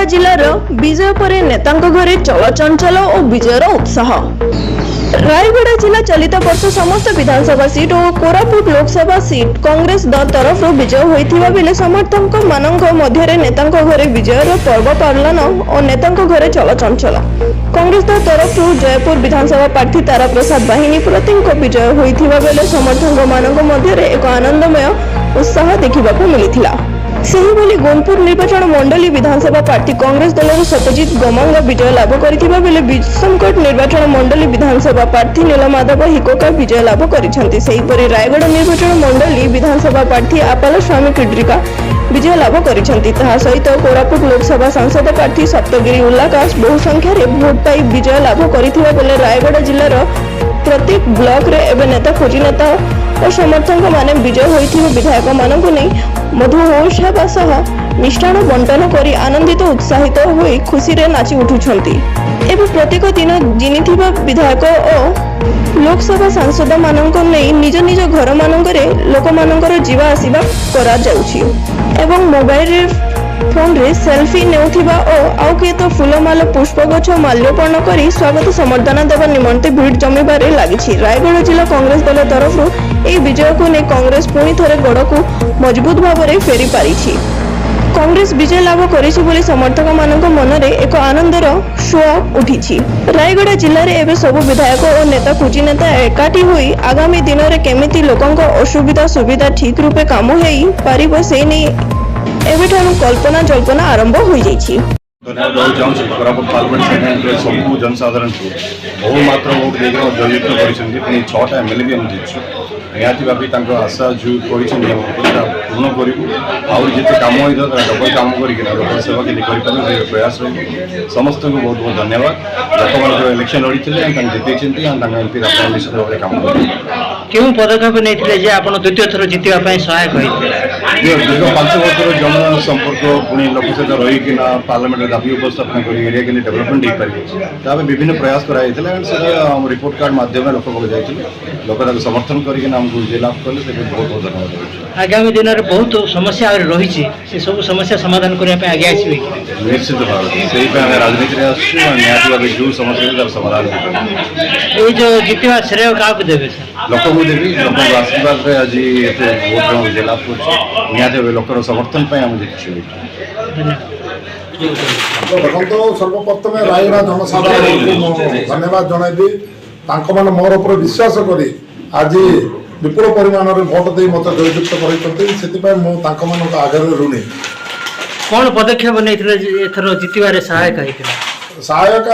जिलार विजय पर नेतांक घरे चलचंचल और विजयर उत्साह। रायगढ़ जिला चलित वर्ष समस्त विधानसभा सीट और कोरापुट लोकसभा सीट कांग्रेस दल तरफ विजय होइथिबा बेले समर्थक मानक मध्य नेतांक घरे विजयर पर्व पालन और नेतांक घरे चलचंचल। कांग्रेस दल तरफ जयपुर विधानसभा प्रार्थी तारा प्रसाद बाहिनी प्रतीक विजय होइथिबा बेले समर्थक मानक मध्य एक आनंदमय उत्साह देखा मिलिथिला। सेहिभली गोनपुर निर्वाचन मंडली विधानसभा प्रार्थी कांग्रेस दल सत्यजित गमंग विजय लाभ करथिबा बेले विषमकट निर्वाचन मंडली विधानसभा प्रार्थी नीलमाधव हिकोका विजय लाभ करिसेंती। सेहिपरि रायगढ़ निर्वाचन मंडली विधानसभा प्रार्थी आपाल स्वामी किड्रिका विजय लाभ करिसेंती। तहा सहित कोरापुट लोकसभा सांसद प्रार्थी सप्तगिरी उल्लाकाश बहु संख्यार भोट पाई विजय लाभ करथिबा बेले रायगढ़ जिल्लार प्रत्येक ब्लॉक रे एबे नेता खोजी नेता और समर्थक माने विजय होइथिबा विधायक मानकु नै मधु होश हेबा सह मिष्टान बंटन करी आनंदित उत्साहित होई खुशी रे नाची उठुछंती। एबे प्रत्येक दिन जिनिथिबा विधायक और लोकसभा सांसद मानक नै निज निज घर मानकरे लोक मानकर जीवा आसीबा करा जाउछि एवं मोबाइल रे फोन रे सेल्फी नेउथिबा और आउ किए तो फूलमाल पुष्पगछ माल्यर्पण करी स्वागत समर्थना देवा निमंते भीड़ जमीबारे लागिछि। रायगढ़ जिला कांग्रेस दल तरफ ए विजय को ने कांग्रेस पुणी थरे गड़ को मजबूत भाव में फेरी पारिछि। कांग्रेस विजय लाभ करिछि बोली समर्थक मानक मनरे एक आनंदर सुआ उठिछि। रायगढ़ जिल्ला रे एबे सब विधायक और नेता कुची नेता एकाठी होई आगामी दिन रे केमिति लोकंक असुविधा सुविधा ठीक रूपे काम हेई पारिबो से नै एबेठानु कल्पना जल्पना आरंभ हो जाइछि। कोरापुट पार्लियामेंट सेगमेंट सबू जनसाधारण को बहु मात्रा वोट देकर जययुक्त कर 6टा एमएलए भी हम जीतु निहाती भाव आशा जो पूर्ण करूँ आउ जिते कम होता डबल कम कर लोक सेवा के प्रयास रही समस्त को बहुत बहुत धन्यवाद। लोक मान इलेक्शन लड़ी जीते एमपी निश्चित भाव में कम क्यों पदक्षेप नहीं आप द्वितीय थर जीतवाई सहायक दीर्घ 5 वर्ष जन संपर्क पुणी लोक सहित रहीकि पार्लियामेंट दाबी उपस्थापन कर एरिया के डेवलपमेंट हो पारे विभिन्न प्रयास कराई रिपोर्ट कार्ड माध्यम लोक जाइए लोक समर्थन करमको विजय लाभ कले बहुत बहुत धन्यवाद। आगामी दिन में बहुत समस्या रही से सब समस्या समाधान करने आगे आसवे निश्चित भाव से राजनीति निहाती जो समस्या समाधान ये जो जीतवा श्रेय क्या देवे लोक को देवी लोक आशीर्वाद आज भोट विजय लाभ कर निहाती लोकर समर्थन आम जीतु। देखो सर्वप्रथम रायगढ़ जनसाधारण को धन्यवाद जनइबी मोर उपर विश्वास करी आज विपुल परिमाण भोट दे मत जययुक्त कर आगे ऋणी। कौन पदक्षेप नहीं जीतवे सहायक सहायक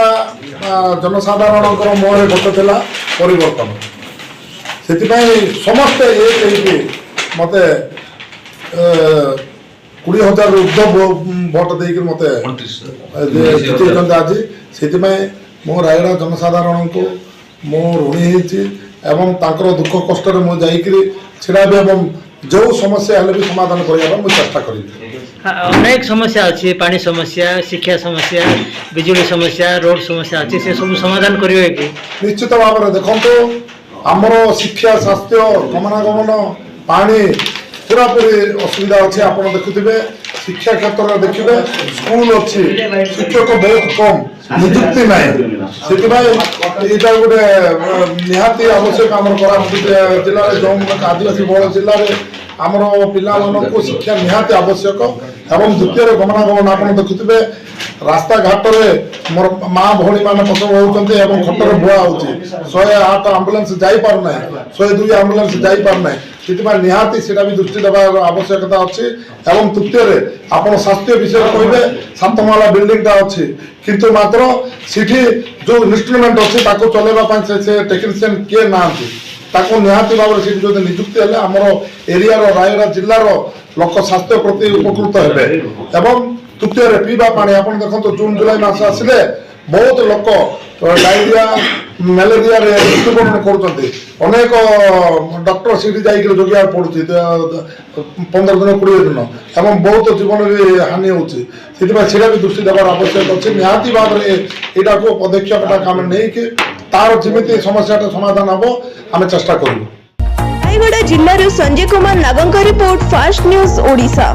जनसाधारण मोहरे भोट थिला परिवर्तन से समस्ते ये मत 20,000 ऊर्ध्व भोट देकर मत जीत आज से मो रायगढ़ जनसाधारण को मो ऋणी एवं दुख कष्ट छिड़ा भी एवं जो समस्या भी समाधान करने चेष्टा करी। अनेक समस्या अच्छी पानी समस्या शिक्षा समस्या बिजुली समस्या रोड समस्या अच्छी से सब समाधान करेंगे कि निश्चित भाव में देखो आमर शिक्षा स्वास्थ्य गमनागमन पानी पूरा पूरी असुविधा अच्छी आप देखुवे शिक्षा क्षेत्र में देखिए स्कूल अच्छी शिक्षक बहुत कम निजुक्ति ना से गोटे निहाती आवश्यक आम जिले जो आदिवासी बहुल जिले में आमर पिला शिक्षा निहाती आवश्यक एवं द्वितीय गमनागमन आप देखुवे रास्ता घाट में मोर माँ भौणी मान प्रसव होती खटर बुआ हो 108 आंबुलांस जापारना 102 आंबुलांस जापारना से निहाती से भी दृष्टि देवार आवश्यकता अच्छी एवं तृतीय आप स्वास्थ्य विषय कहे 7 माला बिल्डिंग अच्छी किंतु मात्र सीठी जो इंस्ट्रूमेंट अच्छी चलैवा से टेक्नीशियन किए ना निहाती भाव में जो निजुक्ति है आमर एरिया रायगढ़ जिलार लोक स्वास्थ्य प्रति उपकृत हे। तृतीय पीवा पानी आप देखो जून जुलाई मास आसिले बहुत लोक डायरिया मलेरिया मृत्युवरण कर डॉक्टर सीटी जाकर जगिया पड़ुची 15 दिन 20 दिन एवं बहुत जीवन भी हानि होती भी दृष्टि देवार आवश्यक अच्छे निहाती भाव में यहाँ को पदक्षेप आम नहीं तार जमी समस्या समाधान हम आम चेष्टा करूँ। रायगढ़ जिल्लार संजय कुमार नागंक रिपोर्ट फास्ट न्यूज ओडिशा।